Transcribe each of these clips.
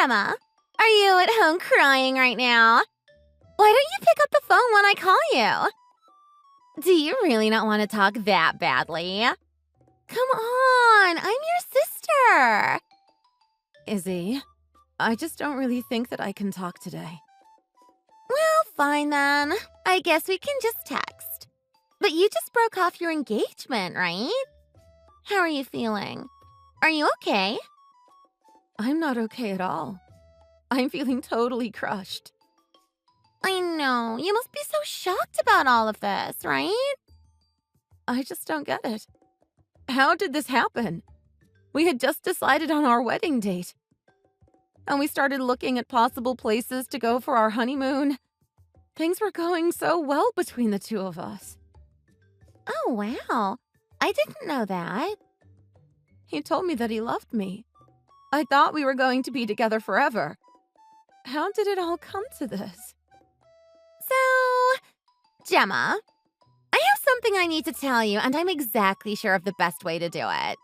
Gemma, are you at home crying right now? Why don't you pick up the phone when I call you? Do you really not want to talk that badly? Come on, I'm your sister. Izzy, I just don't really think that I can talk today. Well, fine then. I guess we can just text. But you just broke off your engagement, right? How are you feeling? Are you okay? I'm not okay at all. I'm feeling totally crushed. I know. You must be so shocked about all of this, right? I just don't get it. How did this happen? We had just decided on our wedding date. And we started looking at possible places to go for our honeymoon. Things were going so well between the two of us. Oh, wow. I didn't know that. He told me that he loved me. I thought we were going to be together forever. How did it all come to this? So, Gemma, I have something I need to tell you, and I'm exactly sure of the best way to do it.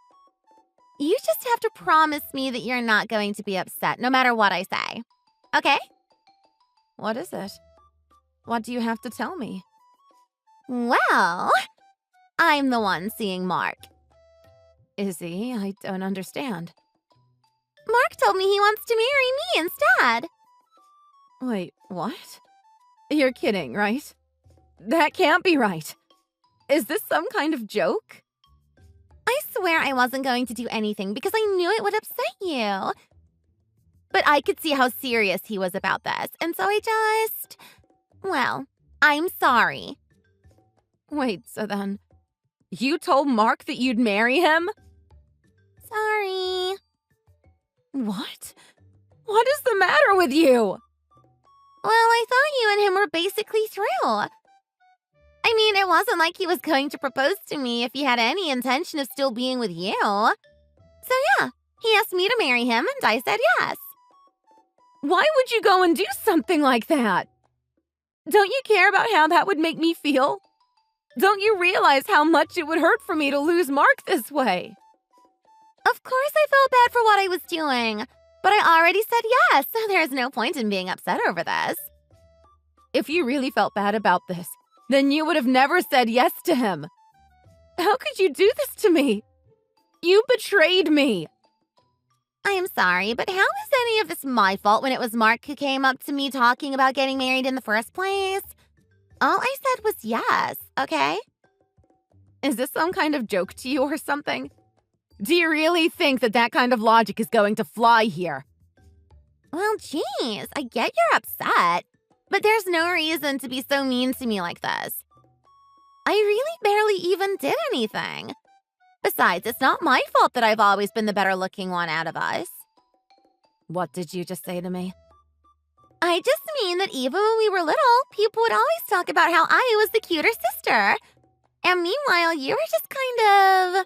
You just have to promise me that you're not going to be upset no matter what I say. Okay? What is it? What do you have to tell me? Well, I'm the one seeing Mark. Izzy, I don't understand. Mark told me he wants to marry me instead. Wait, what? You're kidding, right? That can't be right. Is this some kind of joke? I swear I wasn't going to do anything because I knew it would upset you. But I could see how serious he was about this, and so well, I'm sorry. Wait, so then, you told Mark that you'd marry him? Sorry. What? What is the matter with you? Well, I thought you and him were basically through. I mean, it wasn't like he was going to propose to me if he had any intention of still being with you. So yeah, he asked me to marry him and I said yes. Why would you go and do something like that? Don't you care about how that would make me feel? Don't you realize how much it would hurt for me to lose Mark this way? Of course I felt bad for what I was doing, but I already said yes, so there's no point in being upset over this. If you really felt bad about this, then you would have never said yes to him. How could you do this to me? You betrayed me. I am sorry, but how is any of this my fault when it was Mark who came up to me talking about getting married in the first place? All I said was yes, okay? Is this some kind of joke to you or something? Do you really think that that kind of logic is going to fly here? Well, geez, I get you're upset, but there's no reason to be so mean to me like this. I really barely even did anything. Besides, it's not my fault that I've always been the better-looking one out of us. What did you just say to me? I just mean that even when we were little, people would always talk about how I was the cuter sister. And meanwhile, you were just kind of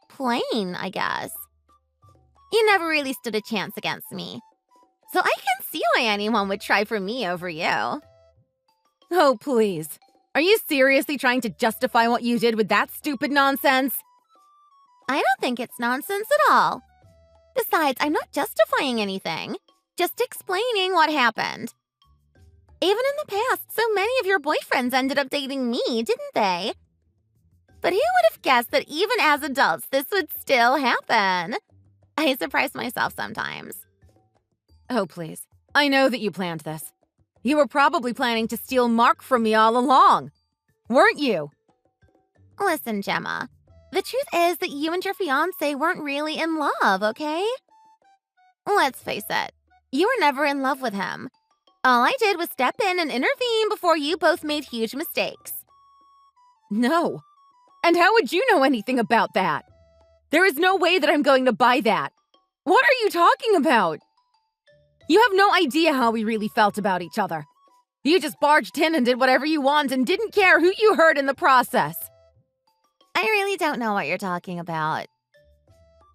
plain, I guess. You never really stood a chance against me. So I can see why anyone would try for me over you. Oh, please. Are you seriously trying to justify what you did with that stupid nonsense? I don't think it's nonsense at all. Besides, I'm not justifying anything. Just explaining what happened. Even in the past, so many of your boyfriends ended up dating me, didn't they? But who would have guessed that even as adults, this would still happen? I surprise myself sometimes. Oh, please. I know that you planned this. You were probably planning to steal Mark from me all along, weren't you? Listen, Gemma. The truth is that you and your fiancé weren't really in love, okay? Let's face it. You were never in love with him. All I did was step in and intervene before you both made huge mistakes. No. And how would you know anything about that? There is no way that I'm going to buy that. What are you talking about? You have no idea how we really felt about each other. You just barged in and did whatever you want and didn't care who you hurt in the process. I really don't know what you're talking about.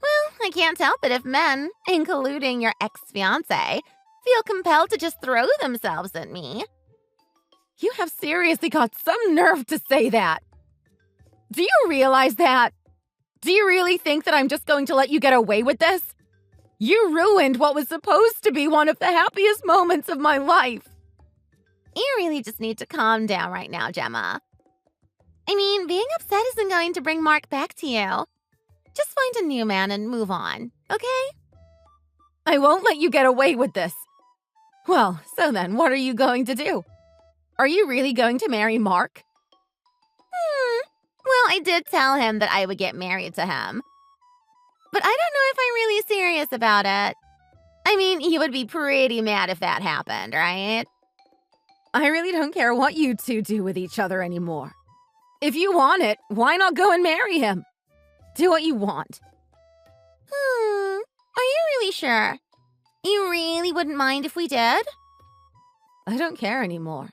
Well, I can't help it if men, including your ex-fiancé, feel compelled to just throw themselves at me. You have seriously got some nerve to say that. Do you realize that? Do you really think that I'm just going to let you get away with this? You ruined what was supposed to be one of the happiest moments of my life. You really just need to calm down right now, Gemma. I mean, being upset isn't going to bring Mark back to you. Just find a new man and move on, okay? I won't let you get away with this. Well, so then, what are you going to do? Are you really going to marry Mark? Well, I did tell him that I would get married to him. But I don't know if I'm really serious about it. I mean, he would be pretty mad if that happened, right? I really don't care what you two do with each other anymore. If you want it, why not go and marry him? Do what you want. Are you really sure? You really wouldn't mind if we did? I don't care anymore.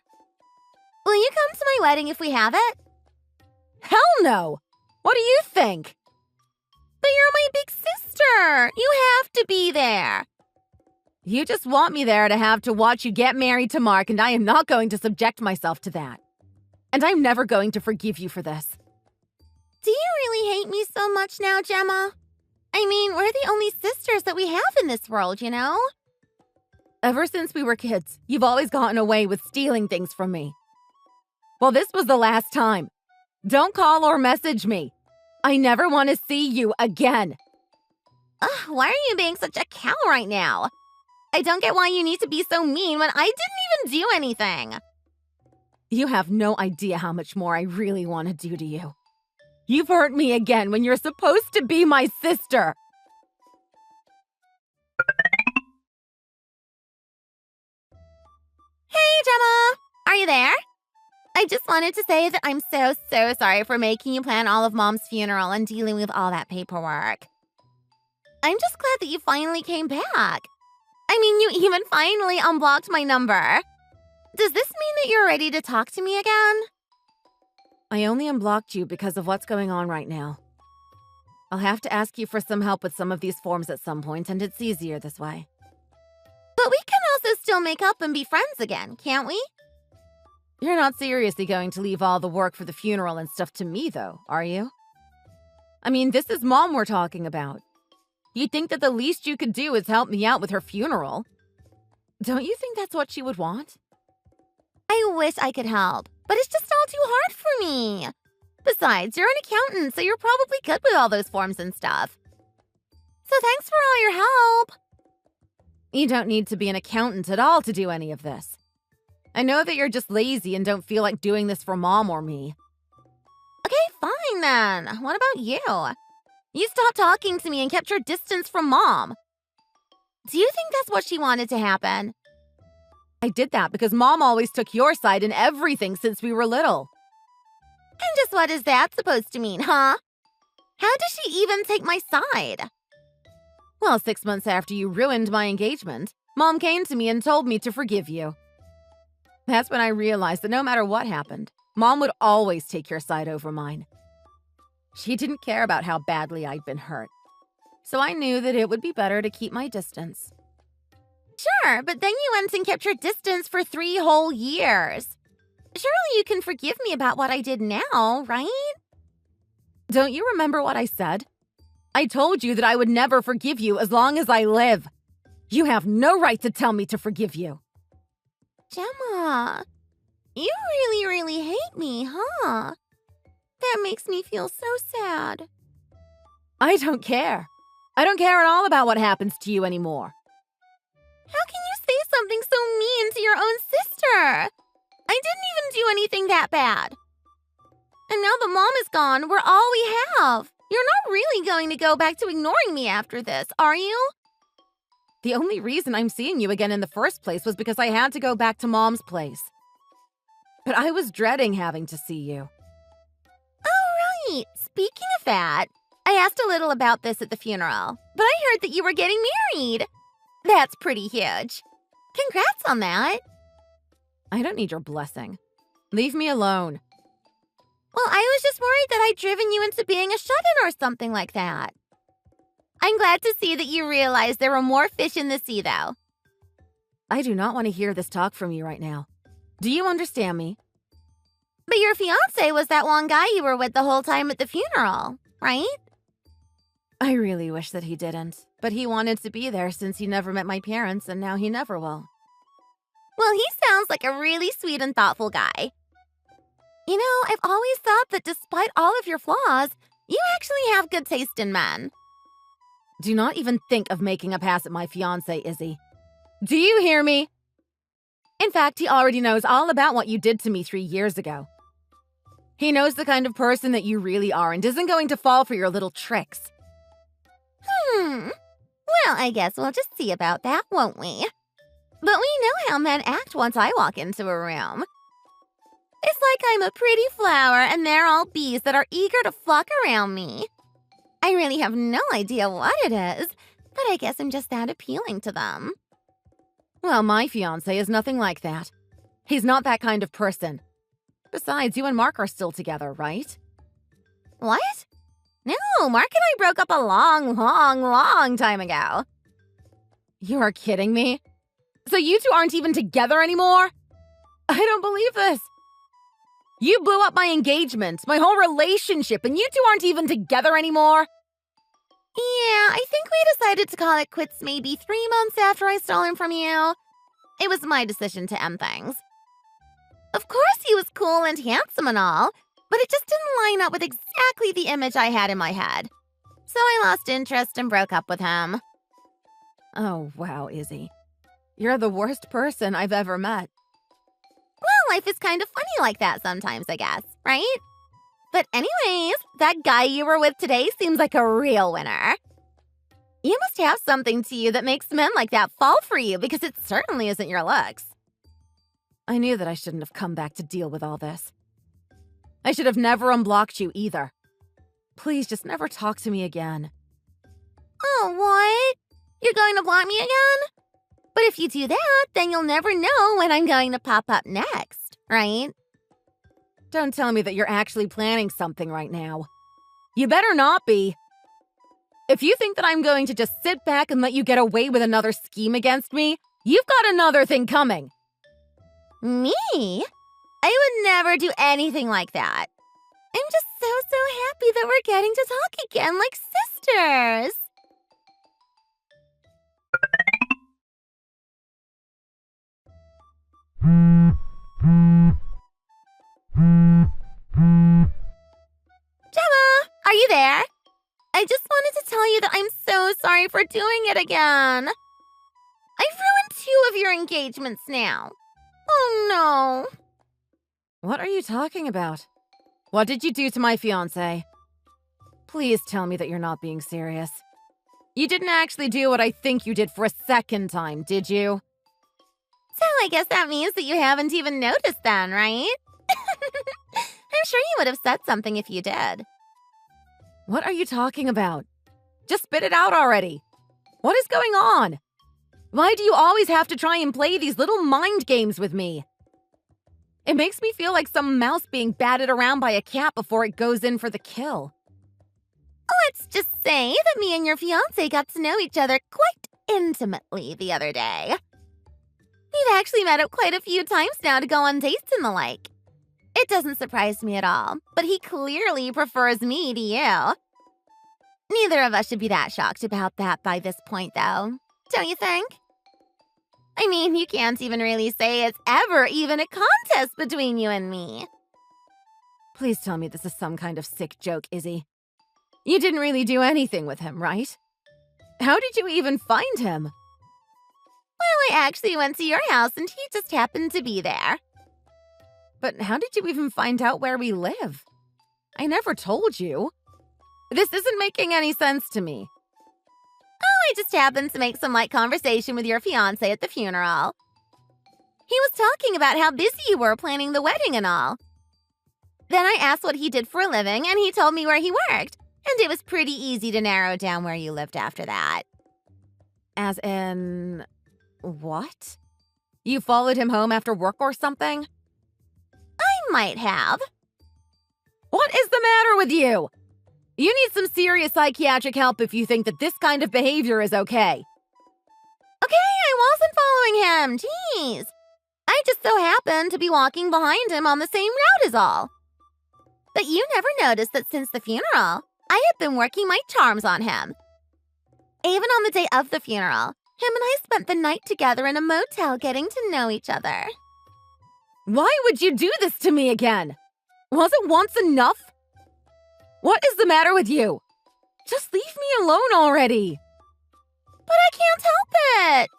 Will you come to my wedding if we have it? Hell no! What do you think? But you're my big sister! You have to be there! You just want me there to have to watch you get married to Mark, and I am not going to subject myself to that. And I'm never going to forgive you for this. Do you really hate me so much now, Gemma? I mean, we're the only sisters that we have in this world, you know? Ever since we were kids, you've always gotten away with stealing things from me. Well, this was the last time. Don't call or message me. I never want to see you again. Why are you being such a cow right now? I don't get why you need to be so mean when I didn't even do anything. You have no idea how much more I really want to do to you. You've hurt me again when you're supposed to be my sister. Hey, Gemma! Are you there? I just wanted to say that I'm so sorry for making you plan all of Mom's funeral and dealing with all that paperwork. I'm just glad that you finally came back. I mean, you even finally unblocked my number. Does this mean that you're ready to talk to me again? I only unblocked you because of what's going on right now. I'll have to ask you for some help with some of these forms at some point, and it's easier this way. But we can also still make up and be friends again, can't we? You're not seriously going to leave all the work for the funeral and stuff to me, though, are you? I mean, this is Mom we're talking about. You'd think that the least you could do is help me out with her funeral. Don't you think that's what she would want? I wish I could help, but it's just all too hard for me. Besides, you're an accountant, so you're probably good with all those forms and stuff. So thanks for all your help. You don't need to be an accountant at all to do any of this. I know that you're just lazy and don't feel like doing this for Mom or me. Okay, fine then. What about you? You stopped talking to me and kept your distance from Mom. Do you think that's what she wanted to happen? I did that because Mom always took your side in everything since we were little. And just what is that supposed to mean, huh? How does she even take my side? Well, 6 months after you ruined my engagement, Mom came to me and told me to forgive you. That's when I realized that no matter what happened, Mom would always take your side over mine. She didn't care about how badly I'd been hurt. So I knew that it would be better to keep my distance. Sure, but then you went and kept your distance for 3 whole years. Surely you can forgive me about what I did now, right? Don't you remember what I said? I told you that I would never forgive you as long as I live. You have no right to tell me to forgive you. Gemma, you really hate me, huh? That makes me feel so sad. I don't care. I don't care at all about what happens to you anymore. How can you say something so mean to your own sister? I didn't even do anything that bad. And now that Mom is gone, we're all we have. You're not really going to go back to ignoring me after this, are you? The only reason I'm seeing you again in the first place was because I had to go back to Mom's place. But I was dreading having to see you. Oh, right. Speaking of that, I asked a little about this at the funeral, but I heard that you were getting married. That's pretty huge. Congrats on that. I don't need your blessing. Leave me alone. Well, I was just worried that I'd driven you into being a shut-in or something like that. I'm glad to see that you realized there were more fish in the sea, though. I do not want to hear this talk from you right now. Do you understand me? But your fiancé was that one guy you were with the whole time at the funeral, right? I really wish that he didn't, but he wanted to be there since he never met my parents and now he never will. Well, he sounds like a really sweet and thoughtful guy. You know, I've always thought that despite all of your flaws, you actually have good taste in men. Do not even think of making a pass at my fiancé, Izzy. Do you hear me? In fact, he already knows all about what you did to me 3 years ago. He knows the kind of person that you really are and isn't going to fall for your little tricks. Well, I guess we'll just see about that, won't we? But we know how men act once I walk into a room. It's like I'm a pretty flower and they're all bees that are eager to flock around me. I really have no idea what it is, but I guess I'm just that appealing to them. Well, my fiancé is nothing like that. He's not that kind of person. Besides, you and Mark are still together, right? What? No, Mark and I broke up a long time ago. You are kidding me? So you two aren't even together anymore? I don't believe this. You blew up my engagement, my whole relationship, and you two aren't even together anymore? Yeah, I think we decided to call it quits maybe 3 months after I stole him from you. It was my decision to end things. Of course he was cool and handsome and all, but it just didn't line up with exactly the image I had in my head. So I lost interest and broke up with him. Oh, wow, Izzy. You're the worst person I've ever met. Well, life is kind of funny like that sometimes, I guess, right? But anyways, that guy you were with today seems like a real winner. You must have something to you that makes men like that fall for you, because it certainly isn't your looks. I knew that I shouldn't have come back to deal with all this. I should have never unblocked you either. Please just never talk to me again. Oh, what? You're going to block me again? But if you do that, then you'll never know when I'm going to pop up next, right? Don't tell me that you're actually planning something right now. You better not be. If you think that I'm going to just sit back and let you get away with another scheme against me, you've got another thing coming. Me? I would never do anything like that. I'm just so happy that we're getting to talk again like sisters. Gemma, are you there? I just wanted to tell you that I'm so sorry for doing it again. I've ruined 2 of your engagements now. Oh no. What are you talking about? What did you do to my fiancé? Please tell me that you're not being serious. You didn't actually do what I think you did for a second time, did you? So I guess that means that you haven't even noticed then, right? I'm sure you would have said something if you did. What are you talking about? Just spit it out already. What is going on? Why do you always have to try and play these little mind games with me? It makes me feel like some mouse being batted around by a cat before it goes in for the kill. Let's just say that me and your fiancé got to know each other quite intimately the other day. We've actually met up quite a few times now to go on dates and the like. It doesn't surprise me at all, but he clearly prefers me to you. Neither of us should be that shocked about that by this point, though. Don't you think? I mean, you can't even really say it's ever even a contest between you and me. Please tell me this is some kind of sick joke, Izzy. You didn't really do anything with him, right? How did you even find him? Well, I actually went to your house and he just happened to be there. But how did you even find out where we live? I never told you. This isn't making any sense to me. Oh, I just happened to make some light conversation with your fiancé at the funeral. He was talking about how busy you were planning the wedding and all. Then I asked what he did for a living, and he told me where he worked. And it was pretty easy to narrow down where you lived after that. As in... what? You followed him home after work or something? I might have. What is the matter with you? You need some serious psychiatric help if you think that this kind of behavior is okay. Okay, I wasn't following him. Jeez. I just so happened to be walking behind him on the same route as all. But you never noticed that since the funeral, I had been working my charms on him. Even on the day of the funeral, him and I spent the night together in a motel getting to know each other. Why would you do this to me again? Wasn't once enough? What is the matter with you? Just leave me alone already. But I can't help it.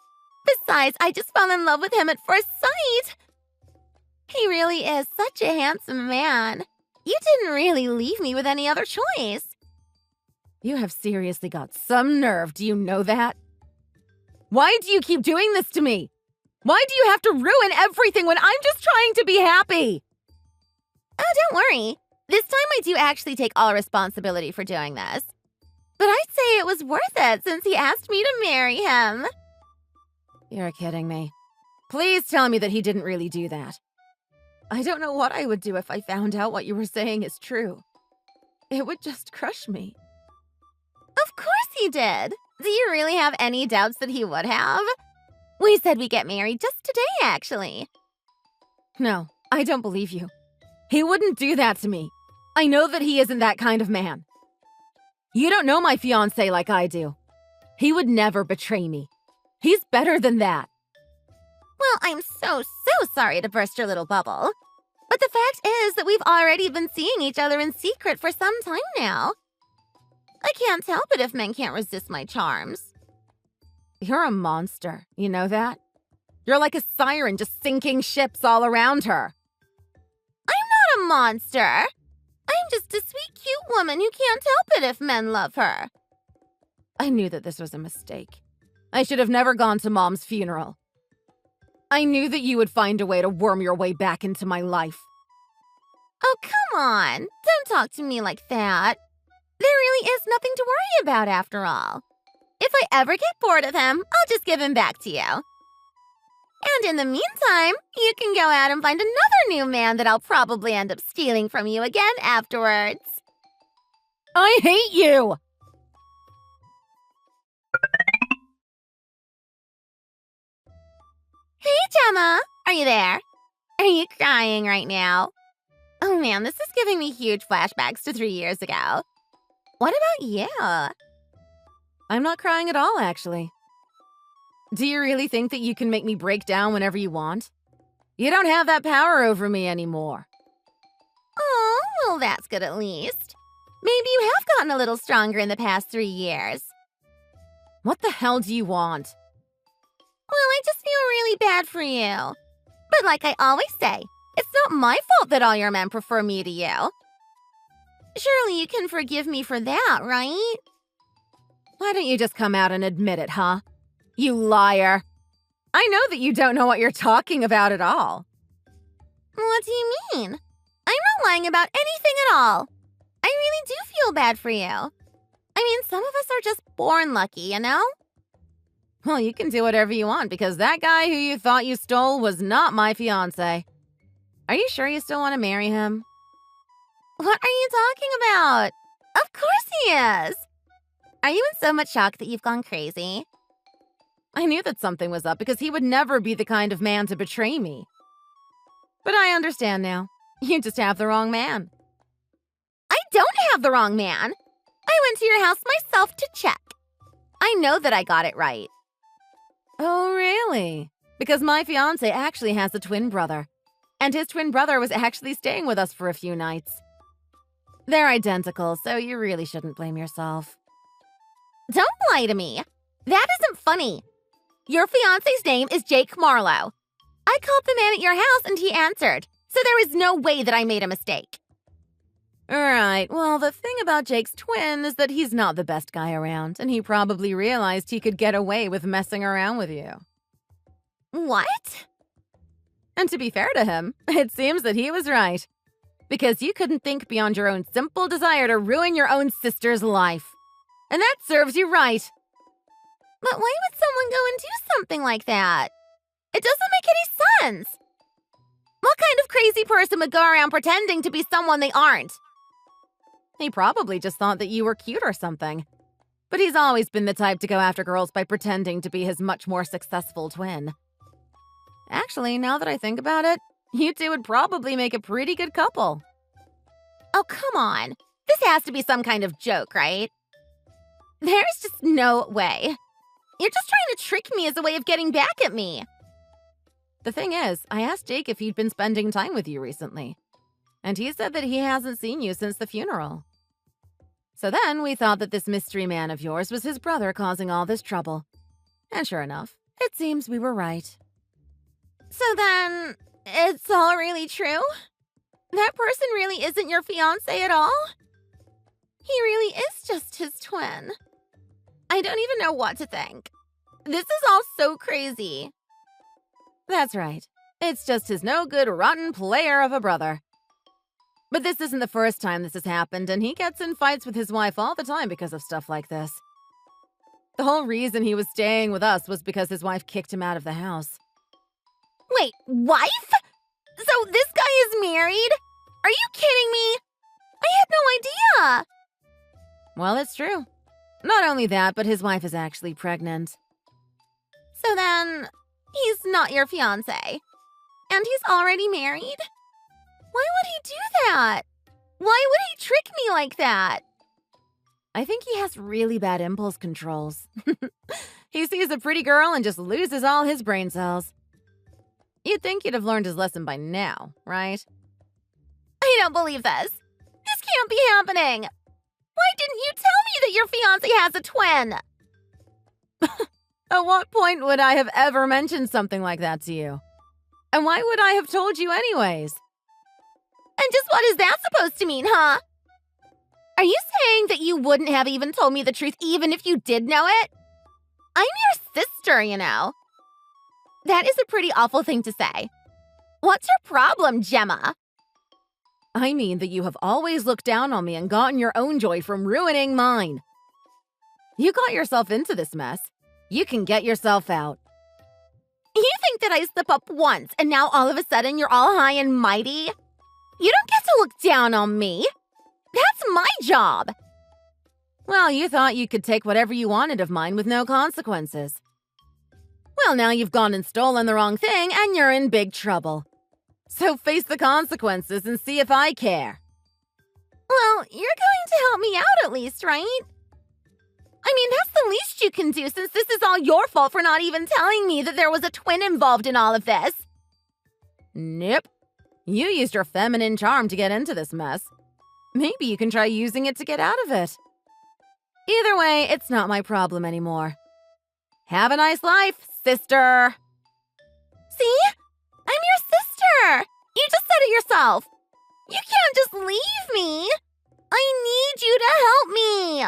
Besides, I just fell in love with him at first sight. He really is such a handsome man. You didn't really leave me with any other choice. You have seriously got some nerve, do you know that? Why do you keep doing this to me? Why do you have to ruin everything when I'm just trying to be happy? Oh, don't worry. This time I do actually take all responsibility for doing this. But I'd say it was worth it since he asked me to marry him. You're kidding me. Please tell me that he didn't really do that. I don't know what I would do if I found out what you were saying is true. It would just crush me. Of course he did. Do you really have any doubts that he would have? We said we'd get married just today, actually. No, I don't believe you. He wouldn't do that to me. I know that he isn't that kind of man. You don't know my fiancé like I do. He would never betray me. He's better than that. Well, I'm so sorry to burst your little bubble. But the fact is that we've already been seeing each other in secret for some time now. I can't help it if men can't resist my charms. You're a monster, you know that? You're like a siren just sinking ships all around her. I'm not a monster. I'm just a sweet, cute woman who can't help it if men love her. I knew that this was a mistake. I should have never gone to Mom's funeral. I knew that you would find a way to worm your way back into my life. Oh, come on. Don't talk to me like that. There really is nothing to worry about after all. If I ever get bored of him, I'll just give him back to you. And in the meantime, you can go out and find another new man that I'll probably end up stealing from you again afterwards. I hate you! Hey, Gemma! Are you there? Are you crying right now? Oh man, this is giving me huge flashbacks to 3 years ago. What about you? I'm not crying at all, actually. Do you really think that you can make me break down whenever you want? You don't have that power over me anymore. Oh, well, that's good at least. Maybe you have gotten a little stronger in the past 3 years. What the hell do you want? Well, I just feel really bad for you. But like I always say, it's not my fault that all your men prefer me to you. Surely you can forgive me for that, right? Why don't you just come out and admit it, huh? You liar. I know that you don't know what you're talking about at all. What do you mean? I'm not lying about anything at all. I really do feel bad for you. I mean, some of us are just born lucky, you know? Well, you can do whatever you want because that guy who you thought you stole was not my fiancé. Are you sure you still want to marry him? What are you talking about? Of course he is. Are you in so much shock that you've gone crazy? I knew that something was up because he would never be the kind of man to betray me. But I understand now. You just have the wrong man. I don't have the wrong man. I went to your house myself to check. I know that I got it right. Oh, really? Because my fiancé actually has a twin brother. And his twin brother was actually staying with us for a few nights. They're identical, so you really shouldn't blame yourself. Don't lie to me. That isn't funny. Your fiancé's name is Jake Marlowe. I called the man at your house and he answered, so there is no way that I made a mistake. Right, well, the thing about Jake's twin is that he's not the best guy around, and he probably realized he could get away with messing around with you. What? And to be fair to him, it seems that he was right. Because you couldn't think beyond your own simple desire to ruin your own sister's life. And that serves you right. But why would someone go and do something like that? It doesn't make any sense. What kind of crazy person would go around pretending to be someone they aren't? He probably just thought that you were cute or something. But he's always been the type to go after girls by pretending to be his much more successful twin. Actually, now that I think about it, you two would probably make a pretty good couple. Oh, come on. This has to be some kind of joke, right? There's just no way. You're just trying to trick me as a way of getting back at me. The thing is, I asked Jake if he'd been spending time with you recently, and he said that he hasn't seen you since the funeral. So then we thought that this mystery man of yours was his brother causing all this trouble. And sure enough, it seems we were right. So then, it's all really true? That person really isn't your fiancé at all? He really is just his twin. I don't even know what to think. This is all so crazy. That's right. It's just his no-good, rotten player of a brother. But this isn't the first time this has happened, and he gets in fights with his wife all the time because of stuff like this. The whole reason he was staying with us was because his wife kicked him out of the house. Wait, wife? So this guy is married? Are you kidding me? I had no idea. Well, it's true. Not only that, but his wife is actually pregnant. So then, he's not your fiancé. And he's already married? Why would he do that? Why would he trick me like that? I think he has really bad impulse controls. He sees a pretty girl and just loses all his brain cells. You'd think he'd have learned his lesson by now, right? I don't believe this. This can't be happening. Why didn't you tell me that your fiancé has a twin? At what point would I have ever mentioned something like that to you? And why would I have told you anyways? And just what is that supposed to mean, huh? Are you saying that you wouldn't have even told me the truth even if you did know it? I'm your sister, you know. That is a pretty awful thing to say. What's your problem, Gemma? I mean that you have always looked down on me and gotten your own joy from ruining mine. You got yourself into this mess. You can get yourself out. You think that I slip up once and now all of a sudden you're all high and mighty? You don't get to look down on me. That's my job. Well, you thought you could take whatever you wanted of mine with no consequences. Well, now you've gone and stolen the wrong thing and you're in big trouble. So face the consequences and see if I care. Well, you're going to help me out at least, right? I mean, that's the least you can do since this is all your fault for not even telling me that there was a twin involved in all of this. Nope. You used your feminine charm to get into this mess. Maybe you can try using it to get out of it. Either way, it's not my problem anymore. Have a nice life, sister. See? I'm your sister. You just said it yourself. You can't just leave me. I need you to help me.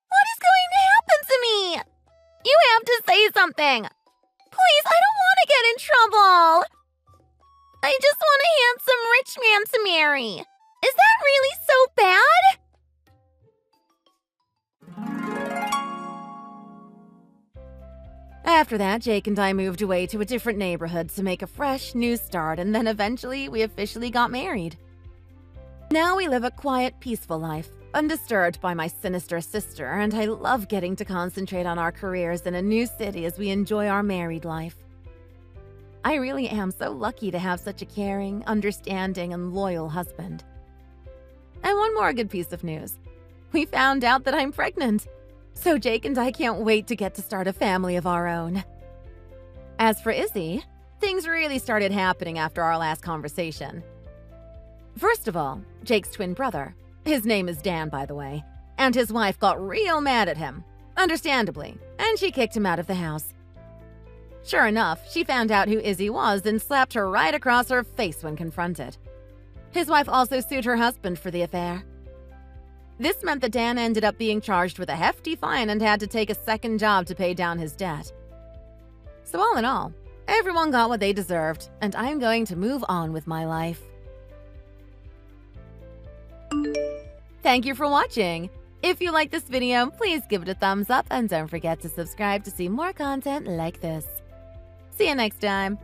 What is going to happen to me? You have to say something. Please, I don't want to get in trouble. I just want a handsome rich man to marry. Is that really so bad? After that, Jake and I moved away to a different neighborhood to make a fresh, new start, and then eventually we officially got married. Now we live a quiet, peaceful life, undisturbed by my sinister sister, and I love getting to concentrate on our careers in a new city as we enjoy our married life. I really am so lucky to have such a caring, understanding, and loyal husband. And one more good piece of news. We found out that I'm pregnant. So Jake and I can't wait to get to start a family of our own. As for Izzy, things really started happening after our last conversation. First of all, Jake's twin brother, his name is Dan by the way, and his wife got real mad at him, understandably, and she kicked him out of the house. Sure enough, she found out who Izzy was and slapped her right across her face when confronted. His wife also sued her husband for the affair. This meant that Dan ended up being charged with a hefty fine and had to take a second job to pay down his debt. So all in all, everyone got what they deserved, and I'm going to move on with my life. Thank you for watching! If you like this video, please give it a thumbs up and don't forget to subscribe to see more content like this. See you next time!